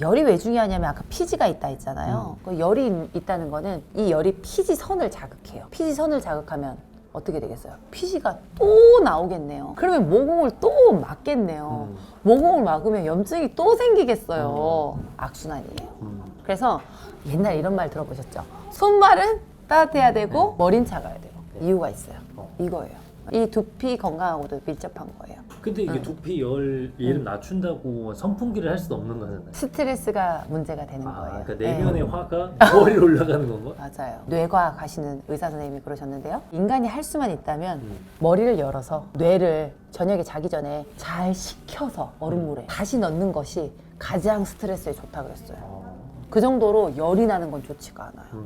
열이 왜 중요하냐면 아까 피지가 있다 했잖아요. 그 열이 있다는 거는 이 열이 피지선을 자극해요. 피지선을 자극하면 어떻게 되겠어요? 피지가 또 나오겠네요. 그러면 모공을 또 막겠네요. 모공을 막으면 염증이 또 생기겠어요. 악순환이에요. 그래서 옛날에 이런 말 들어보셨죠? 손발은 따뜻해야 되고 머리는 차가워야 돼요. 이유가 있어요. 이거예요. 이 두피 건강하고도 밀접한 거예요. 근데 이게 두피 열 얘를 낮춘다고 선풍기를 할 수도 없는 거잖아요. 스트레스가 문제가 되는 아, 거예요. 그러니까 네. 내면의 화가 머리로 올라가는 건가? 맞아요. 뇌과 가시는 의사 선생님이 그러셨는데요. 인간이 할 수만 있다면 머리를 열어서 뇌를 저녁에 자기 전에 잘 식혀서 얼음물에 다시 넣는 것이 가장 스트레스에 좋다고 그랬어요. 그 정도로 열이 나는 건 좋지가 않아요.